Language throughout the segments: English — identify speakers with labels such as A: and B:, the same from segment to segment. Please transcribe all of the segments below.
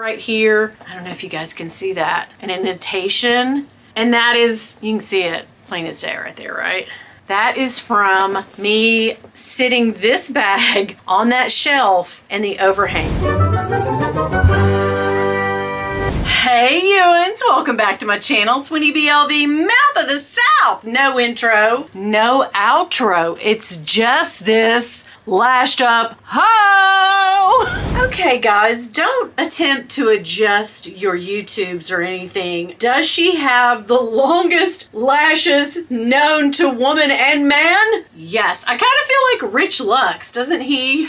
A: right here. I don't know if you guys can see that. And a notation. And that is, you can see it plain as day right there, right? That is from me sitting this bag on that shelf and the overhang. Hey Ewans, welcome back to my channel. It's WinnieBeeLV, Mouth of the South. No intro, no outro. It's just this lashed up ho! Okay guys, don't attempt to adjust your YouTubes or anything. Does she have the longest lashes known to woman and man? Yes, I kind of feel like Rich Lux, doesn't he?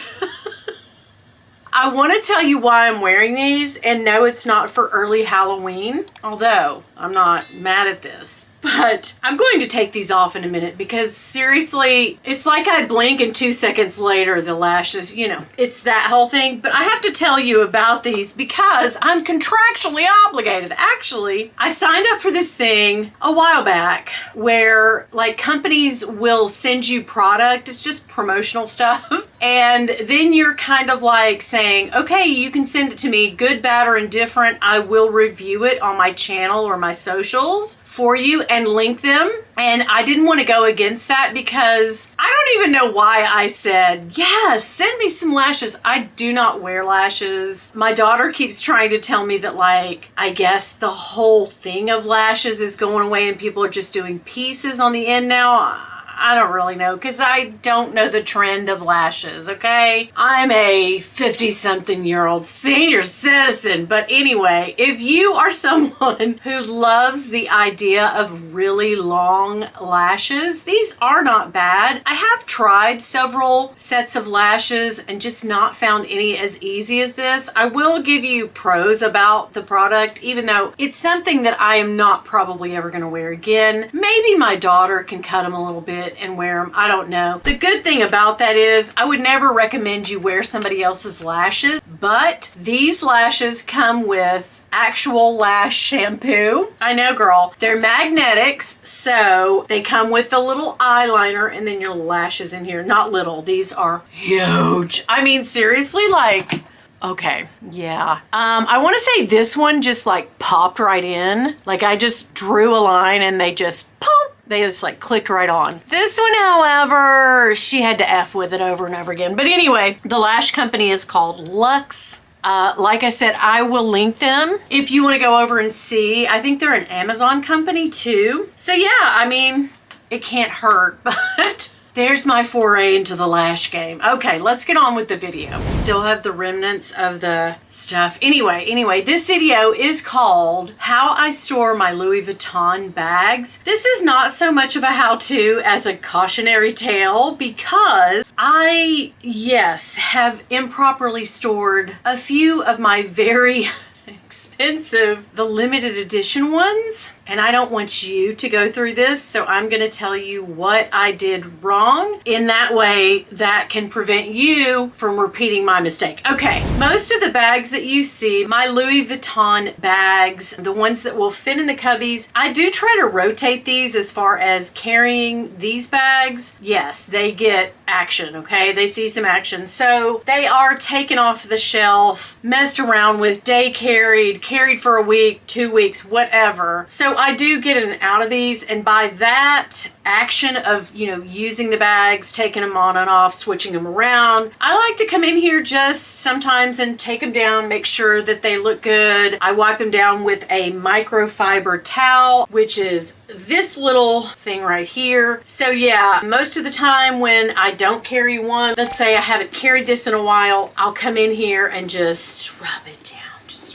A: I want to tell you why I'm wearing these, and no, it's not for early Halloween, although I'm not mad at this. But I'm going to take these off in a minute because seriously, it's like I blink and 2 seconds later, the lashes, you know, it's that whole thing. But I have to tell you about these because I'm contractually obligated. Actually, I signed up for this thing a while back where like companies will send you product. It's just promotional stuff. And then you're kind of like saying, okay, you can send it to me, good, bad, or indifferent. I will review it on my channel or my socials for you and link them. And I didn't want to go against that because I don't even know why I said, yes, send me some lashes. I do not wear lashes. My daughter keeps trying to tell me that, like, I guess the whole thing of lashes is going away and people are just doing pieces on the end now. I don't really know because I don't know the trend of lashes, okay? I'm a 50-something-year-old senior citizen. But anyway, if you are someone who loves the idea of really long lashes, these are not bad. I have tried several sets of lashes and just not found any as easy as this. I will give you pros about the product, even though it's something that I am not probably ever going to wear again. Maybe my daughter can cut them a little bit and wear them. I don't know. The good thing about that is I would never recommend you wear somebody else's lashes, but these lashes come with actual lash shampoo. I know, girl. They're magnetics, so they come with a little eyeliner and then your lashes in here. Not little. These are huge. I mean, seriously, like, okay, yeah. I want to say this one just like popped right in. Like I just drew a line and they just pop. They just like clicked right on. This one, however, she had to F with it over and over again. But anyway, the lash company is called Lux. Like I said, I will link them if you want to go over and see. I think they're an Amazon company too. So yeah, I mean, it can't hurt, but there's my foray into the lash game. Okay, let's get on with the video. Still have the remnants of the stuff. Anyway, this video is called How I Store My Louis Vuitton Bags. This is not so much of a how-to as a cautionary tale because I, yes, have improperly stored a few of my very expensive, the limited edition ones. And I don't want you to go through this, so I'm going to tell you what I did wrong. In that way, that can prevent you from repeating my mistake. Okay, most of the bags that you see, my Louis Vuitton bags, the ones that will fit in the cubbies, I do try to rotate these as far as carrying these bags. Yes, they get action, okay? They see some action. So they are taken off the shelf, messed around with, day carried for a week, 2 weeks, whatever. So I do get in and out of these, and by that action of, you know, using the bags, taking them on and off, switching them around, I like to come in here just sometimes and take them down, make sure that they look good. I wipe them down with a microfiber towel, which is this little thing right here. So yeah, most of the time when I don't carry one, let's say I haven't carried this in a while, I'll come in here and just rub it down.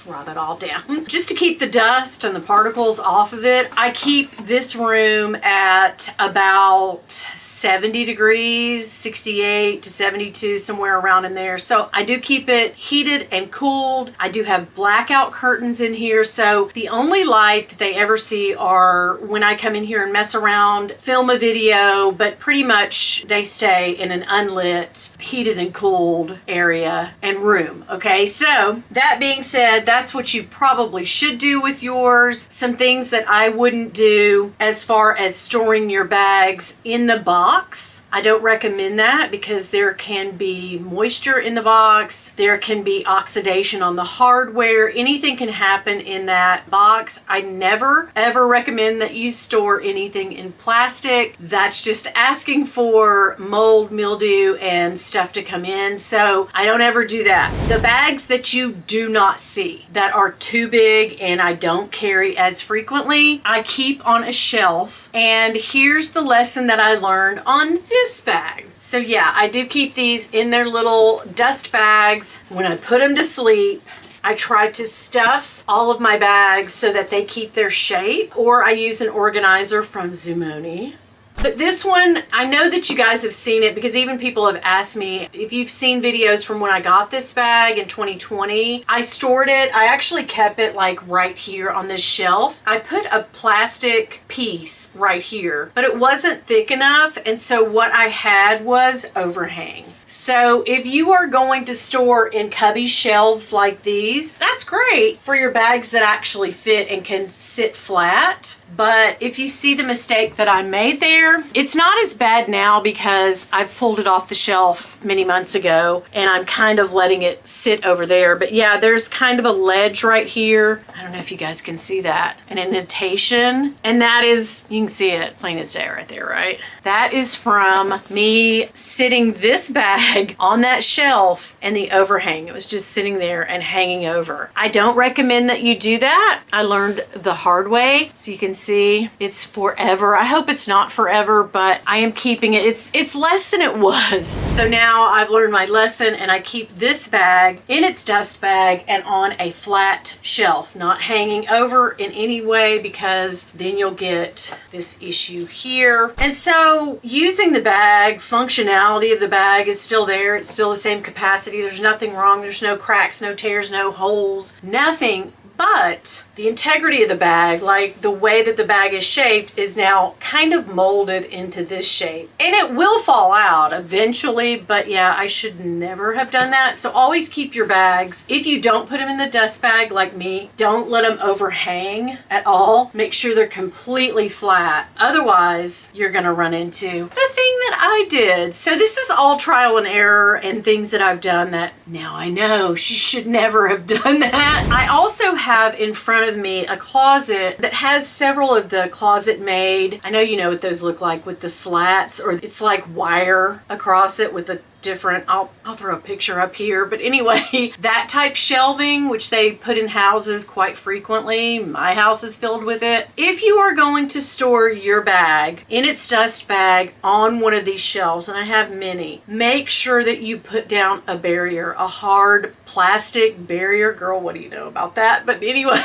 A: Rub it all down just to keep the dust and the particles off of it. I keep this room at about 70 degrees, 68 to 72, somewhere around in there. So I do keep it heated and cooled. I do have blackout curtains in here. So the only light that they ever see are when I come in here and mess around, film a video, but pretty much they stay in an unlit, heated and cooled area and room. Okay, so that being said, that's what you probably should do with yours. Some things that I wouldn't do as far as storing your bags in the box. I don't recommend that because there can be moisture in the box. There can be oxidation on the hardware. Anything can happen in that box. I never ever recommend that you store anything in plastic. That's just asking for mold, mildew, and stuff to come in. So I don't ever do that. The bags that you do not see, that are too big and I don't carry as frequently, I keep on a shelf. And here's the lesson that I learned on this bag. So yeah, I do keep these in their little dust bags. When I put them to sleep, I try to stuff all of my bags so that they keep their shape, or I use an organizer from Zumoni. But this one, I know that you guys have seen it because even people have asked me if you've seen videos from when I got this bag in 2020. I stored it. I actually kept it like right here on this shelf. I put a plastic piece right here, but it wasn't thick enough. And so what I had was overhang. So if you are going to store in cubby shelves like these, that's great for your bags that actually fit and can sit flat. But if you see the mistake that I made there, it's not as bad now because I've pulled it off the shelf many months ago and I'm kind of letting it sit over there. But yeah, there's kind of a ledge right here. I don't know if you guys can see that. An indentation. And that is, you can see it plain as day right there, right? That is from me sitting this bag on that shelf and the overhang. It was just sitting there and hanging over. I don't recommend that you do that. I learned the hard way. So you can see it's forever. I hope it's not forever, but I am keeping it. It's less than it was. So now I've learned my lesson and I keep this bag in its dust bag and on a flat shelf, not hanging over in any way because then you'll get this issue here. And so using the bag, functionality of the bag is still there. It's still the same capacity. There's nothing wrong. There's no cracks, no tears, no holes, nothing. But the integrity of the bag, like the way that the bag is shaped, is now kind of molded into this shape. And it will fall out eventually, but yeah, I should never have done that. So always keep your bags. If you don't put them in the dust bag like me, don't let them overhang at all. Make sure they're completely flat. Otherwise, you're gonna run into the thing that I did. So this is all trial and error and things that I've done that now I know she should never have done that. I also have in front of me a closet that has several of the Closet Made. I know you know what those look like with the slats, or it's like wire across it with a different, I'll throw a picture up here, but anyway, that type shelving, which they put in houses quite frequently. My house is filled with it. If you are going to store your bag in its dust bag on one of these shelves, and I have many, make sure that you put down a barrier, a hard plastic barrier. Girl, what do you know about that? But anyway.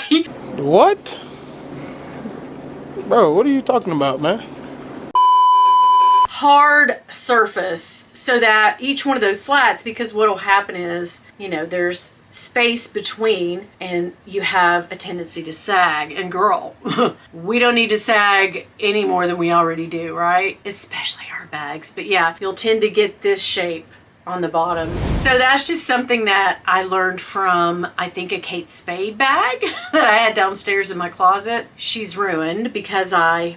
B: What? Bro, what are you talking about, man?
A: Hard surface so that each one of those slats, because what will happen is, you know, there's space between and you have a tendency to sag. And girl, we don't need to sag any more than we already do, right? Especially our bags. But yeah, you'll tend to get this shape on the bottom. So that's just something that I learned from, I think, a Kate Spade bag that I had downstairs in my closet. She's ruined because I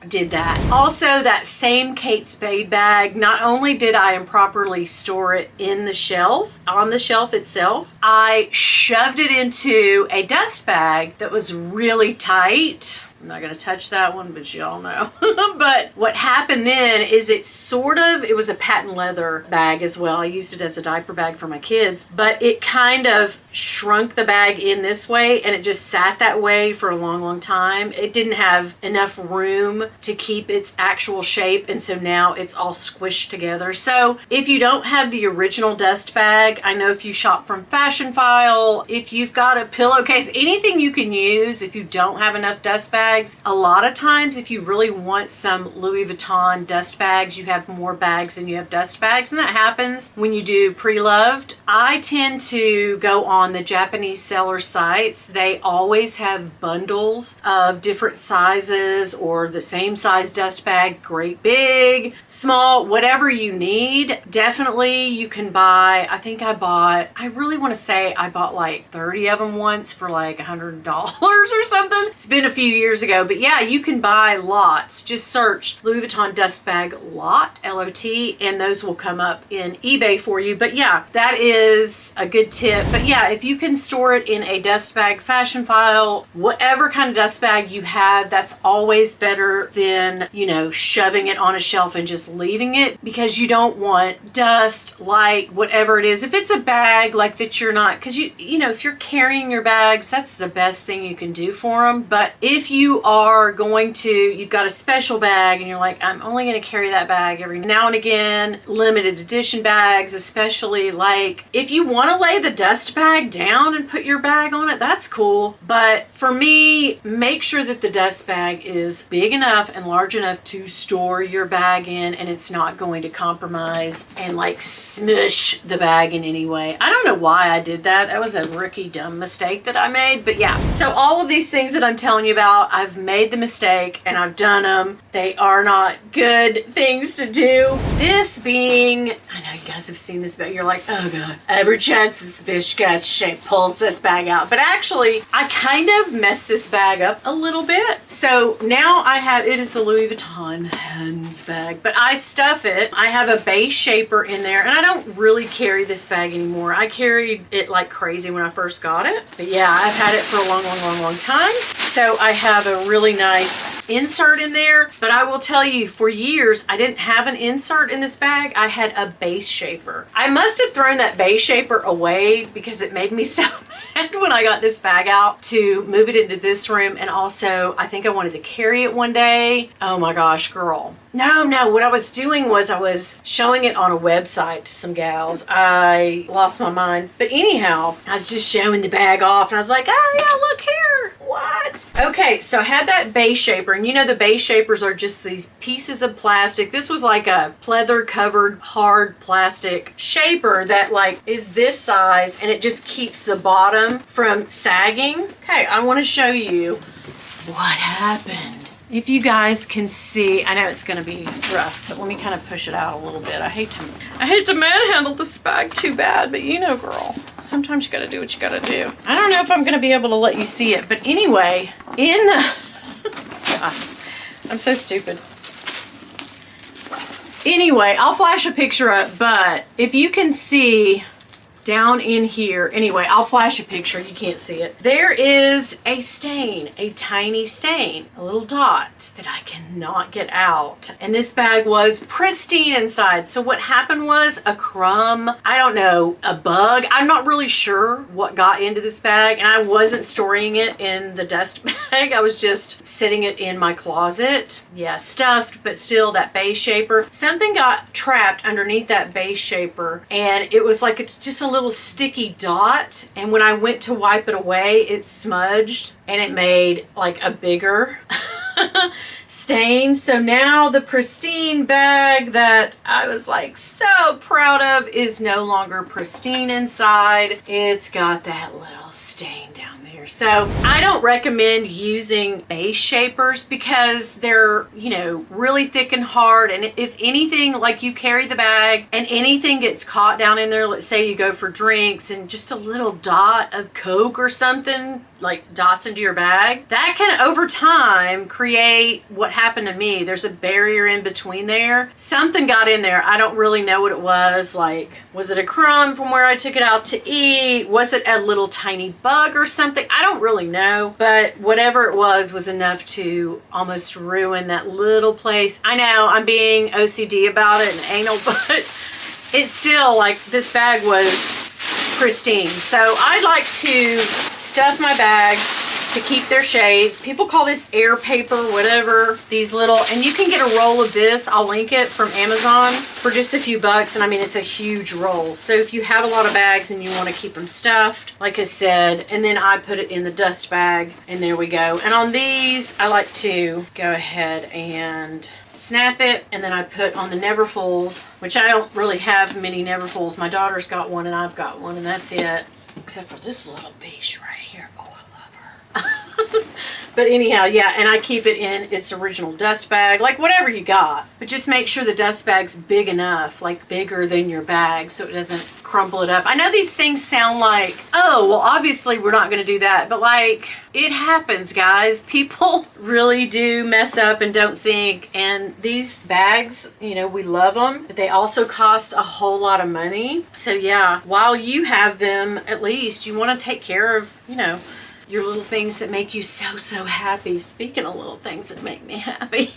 A: did that. Also, that same Kate Spade bag, not only did I improperly store it in the shelf, on the shelf itself, I shoved it into a dust bag that was really tight. I'm not gonna touch that one, but y'all know. But what happened then is it was a patent leather bag as well. I used it as a diaper bag for my kids, but it kind of shrunk the bag in this way and it just sat that way for a long, long time. It didn't have enough room to keep its actual shape, and so now it's all squished together. So if you don't have the original dust bag, I know if you shop from Fashion File, if you've got a pillowcase, anything you can use, if you don't have enough dust bags, bags. A lot of times, if you really want some Louis Vuitton dust bags, you have more bags than you have dust bags, and that happens when you do pre-loved. I tend to go on the Japanese seller sites. They always have bundles of different sizes or the same size dust bag, great big, small, whatever you need. Definitely you can buy, I really want to say I bought like 30 of them once for like $100 or something. It's been a few years ago, but yeah, you can buy lots. Just search Louis Vuitton dust bag lot, L-O-T, and those will come up in eBay for you. But yeah, that is a good tip. But yeah, if you can store it in a dust bag fashion file, whatever kind of dust bag you have, that's always better than, you know, shoving it on a shelf and just leaving it, because you don't want dust, light, whatever it is. If it's a bag like that, you're not, because you know, if you're carrying your bags, that's the best thing you can do for them. But if you are going to, you've got a special bag and you're like, I'm only going to carry that bag every now and again, limited edition bags, especially, like if you want to lay the dust bag down and put your bag on it, that's cool. But for me, make sure that the dust bag is big enough and large enough to store your bag in, and it's not going to compromise and like smush the bag in any way. I don't know why I did that. That was a rookie dumb mistake that I made. But yeah, so all of these things that I'm telling you about, I've made the mistake and I've done them. They are not good things to do. This being, I know you guys have seen this bag, you're like, oh god, every chance this bitch gets shape pulls this bag out. But actually, I kind of messed this bag up a little bit. So now I have, it is the Louis Vuitton hands bag, but I stuff it. I have a base shaper in there, and I don't really carry this bag anymore. I carried it like crazy when I first got it. But yeah, I've had it for a long time. So I have a really nice insert in there, but I will tell you, for years, I didn't have an insert in this bag. I had a base shaper. I must have thrown that base shaper away because it made me so mad when I got this bag out to move it into this room. And also, I think I wanted to carry it one day. Oh my gosh, girl. No, what I was doing was I was showing it on a website to some gals. I lost my mind. But anyhow, I was just showing the bag off and I was like, oh yeah, look here. What? Okay, so I had that base shaper, and you know the base shapers are just these pieces of plastic. This was like a pleather covered hard plastic shaper that like is this size, and it just keeps the bottom from sagging. Okay, I want to show you what happened. If you guys can see, I know it's going to be rough, but let me kind of push it out a little bit. I hate to manhandle this bag too bad, but you know, girl, sometimes you got to do what you got to do. I don't know if I'm going to be able to let you see it, but anyway, in the, God, I'm so stupid. Anyway, I'll flash a picture up, but if you can see down in here, anyway, I'll flash a picture, you can't see it. There is a stain, a tiny stain, a little dot that I cannot get out. And this bag was pristine inside. So what happened was a crumb, I don't know, a bug. I'm not really sure what got into this bag, and I wasn't storing it in the dust bag. I was just sitting it in my closet. Yeah, stuffed, but still that base shaper. Something got trapped underneath that base shaper, and it was like, it's just a little sticky dot, and when I went to wipe it away, it smudged and it made like a bigger stain. So now the pristine bag that I was like so proud of is no longer pristine inside. It's got that little stain down there. So I don't recommend using base shapers because they're, you know, really thick and hard. And if anything, like you carry the bag and anything gets caught down in there, let's say you go for drinks and just a little dot of Coke or something like dots into your bag, that can over time create what happened to me. There's a barrier in between there. Something got in there. I don't really know what it was. Like, was it a crumb from where I took it out to eat? Was it a little tiny bug or something? I don't really know, but whatever it was enough to almost ruin that little place. I know I'm being OCD about it and anal, but it's still like this bag was pristine. So I like to stuff my bags to keep their shape. People call this air paper, whatever. These little, and you can get a roll of this. I'll link it from Amazon for just a few bucks. And I mean, it's a huge roll. So if you have a lot of bags and you want to keep them stuffed, like I said, and then I put it in the dust bag, and there we go. And on these, I like to go ahead and snap it, and then I put on the Neverfulls, which I don't really have many Neverfulls. My daughter's got one and I've got one, and that's it. Except for this little beast right here. Oh, I love her. But anyhow, yeah, and I keep it in its original dust bag, like whatever you got. But just make sure the dust bag's big enough, like bigger than your bag, so it doesn't crumple it up. I know these things sound like, oh, well, obviously we're not going to do that. But like, it happens, guys. People really do mess up and don't think. And these bags, you know, we love them, but they also cost a whole lot of money. So yeah, while you have them, at least you want to take care of, you know, your little things that make you so happy. Speaking of little things that make me happy.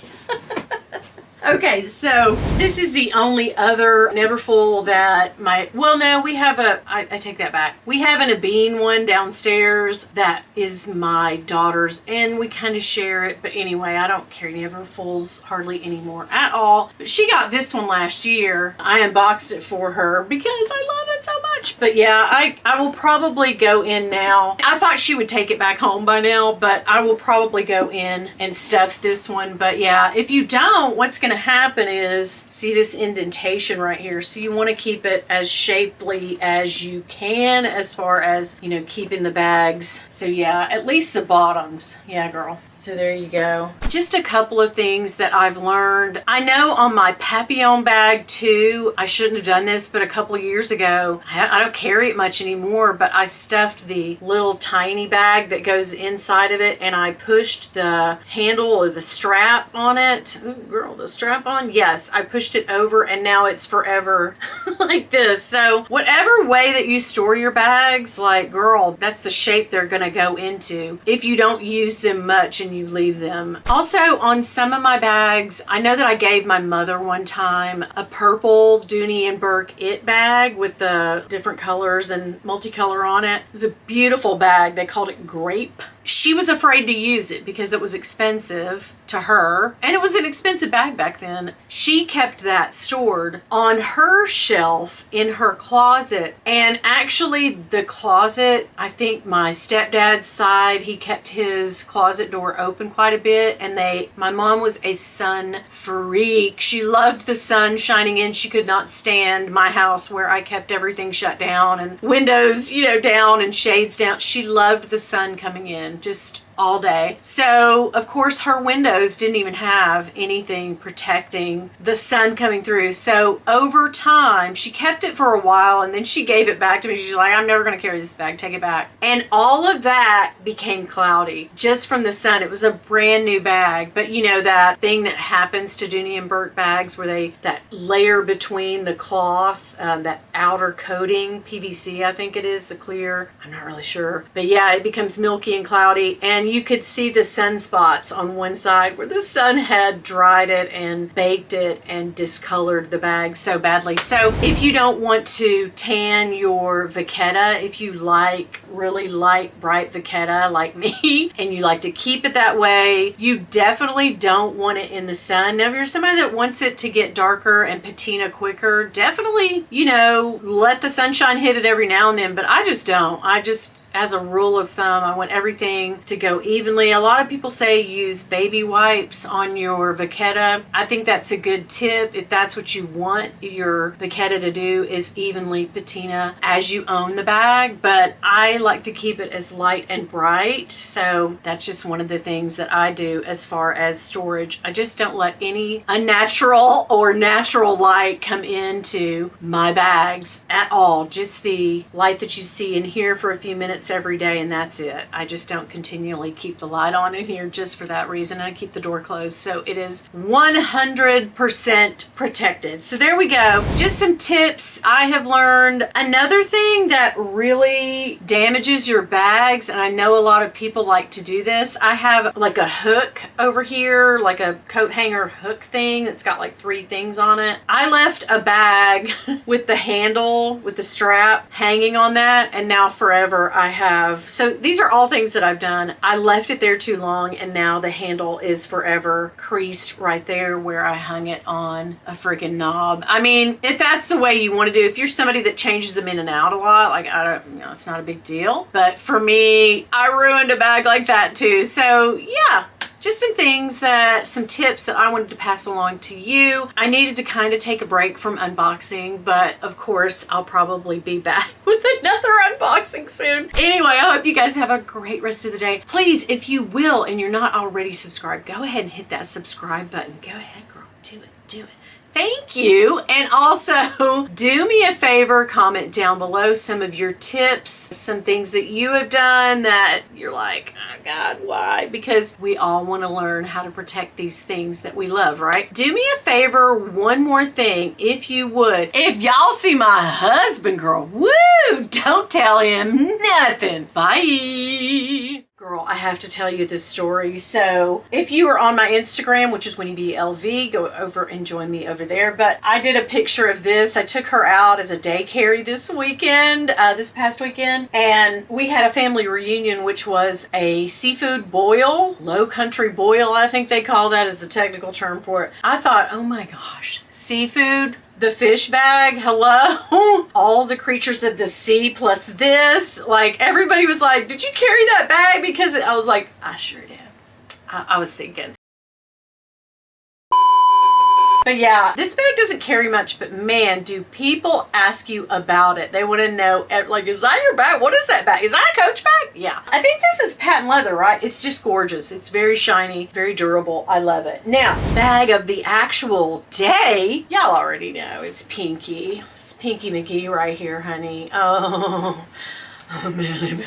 A: Okay, so this is the only other Neverfull that well, no, we have I take that back. We have an Abeen one downstairs that is my daughter's, and we kind of share it. But anyway, I don't carry Neverfulls hardly anymore at all. But she got this one last year. I unboxed it for her because I love it so much. But yeah, I will probably go in now. I thought she would take it back home by now, but I will probably go in and stuff this one. But yeah, if you don't, what's going to happen is, see this indentation right here, so you want to keep it as shapely as you can as far as, you know, keeping the bags. So yeah, at least the bottoms. Yeah, girl. So there you go. Just a couple of things that I've learned. I know on my Papillon bag too, I shouldn't have done this, but a couple of years ago, I don't carry it much anymore, but I stuffed the little tiny bag that goes inside of it, and I pushed the handle or the strap on it. Ooh, girl, the strap on? Yes, I pushed it over, and now it's forever like this. So whatever way that you store your bags, like, girl, that's the shape they're gonna go into if you don't use them much and you leave them. Also, on some of my bags, I know that I gave my mother one time a purple Dooney and Burke It bag with the different colors and multicolor on it. It was a beautiful bag. They called it Grape. She was afraid to use it because it was expensive to her, and it was an expensive bag back then. She kept that stored on her shelf in her closet, and actually the closet, I think my stepdad's side, he kept his closet door open quite a bit, and my mom was a sun freak. She loved the sun shining in. She could not stand my house where I kept everything shut down and windows, you know, down and shades down. She loved the sun coming in just all day. So of course her windows didn't even have anything protecting the sun coming through. So over time, she kept it for a while, and then she gave it back to me. She's like, I'm never going to carry this bag, take it back. And all of that became cloudy just from the sun. It was a brand new bag, but you know that thing that happens to Dooney and Burke bags where that layer between the cloth, that outer coating, PVC I think it is, the clear, I'm not really sure, but yeah, it becomes milky and cloudy, and you could see the sunspots on one side where the sun had dried it and baked it and discolored the bag so badly. So if you don't want to tan your Vachetta, if you like really light, bright Vachetta like me, and you like to keep it that way, you definitely don't want it in the sun. Now, if you're somebody that wants it to get darker and patina quicker, definitely, you know, let the sunshine hit it every now and then, but I just don't. As a rule of thumb, I want everything to go evenly. A lot of people say use baby wipes on your Vachetta. I think that's a good tip if that's what you want your Vachetta to do, is evenly patina as you own the bag. But I like to keep it as light and bright, so that's just one of the things that I do as far as storage. I just don't let any unnatural or natural light come into my bags at all. Just the light that you see in here for a few minutes every day, and that's it. I just don't continually keep the light on in here just for that reason. I keep the door closed, so it is 100% protected. So there we go. Just some tips I have learned. Another thing that really damages your bags, and I know a lot of people like to do this, I have like a hook over here, like a coat hanger hook thing that's got like 3 things on it. I left a bag with the handle, with the strap hanging on that, and now forever I I have, so these are all things that I've done. I left it there too long and now the handle is forever creased right there where I hung it on a freaking knob. I mean, if that's the way you want to do, if you're somebody that changes them in and out a lot, like I don't, you know, it's not a big deal. But for me, I ruined a bag like that too. So yeah. Just some things some tips that I wanted to pass along to you. I needed to kind of take a break from unboxing, but of course I'll probably be back with another unboxing soon. Anyway, I hope you guys have a great rest of the day. Please, if you will, and you're not already subscribed, go ahead and hit that subscribe button. Go ahead, girl, do it, do it. Thank you. And also do me a favor, comment down below some of your tips, some things that you have done that you're like, oh God, why? Because we all want to learn how to protect these things that we love, right? Do me a favor, one more thing, if you would. If y'all see my husband, girl, woo, don't tell him nothing. Bye. Girl, I have to tell you this story. So if you are on my Instagram, which is WinnieBeeLV, go over and join me over there. But I did a picture of this. I took her out as a day carry this weekend, this past weekend. And we had a family reunion, which was a seafood boil, low country boil, I think they call that is the technical term for it. I thought, oh my gosh, seafood. The fish bag, hello? All the creatures of the sea plus this. Like, everybody was like, did you carry that bag? Because I was like, I sure did. I was thinking. But yeah, this bag doesn't carry much, but man, do people ask you about it. They want to know, like, is that your bag? What is that bag? Is that a Coach bag? Yeah. I think this is patent leather, right? It's just gorgeous. It's very shiny, very durable. I love it. Now, bag of the actual day. Y'all already know it's Pinky. It's Pinky McGee right here, honey. Oh, Millie.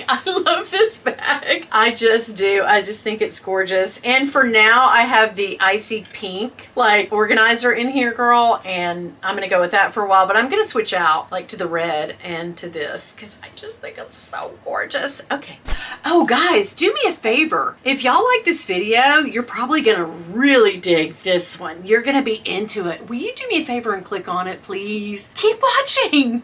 A: I love this bag. I just do. I just think it's gorgeous. And for now, I have the icy pink, like, organizer in here, girl. And I'm going to go with that for a while. But I'm going to switch out, like, to the red and to this. Because I just think it's so gorgeous. Okay. Oh, guys, do me a favor. If y'all like this video, you're probably going to really dig this one. You're going to be into it. Will you do me a favor and click on it, please? Keep watching.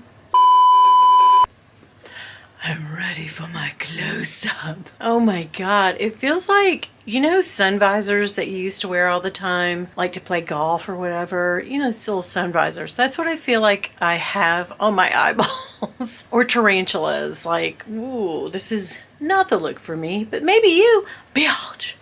A: I'm ready for my close-up. Oh my God, it feels like, you know, sun visors that you used to wear all the time, like to play golf or whatever, you know, still sun visors. That's what I feel like I have on my eyeballs. Or tarantulas, like, ooh, this is not the look for me, but maybe you, biatch.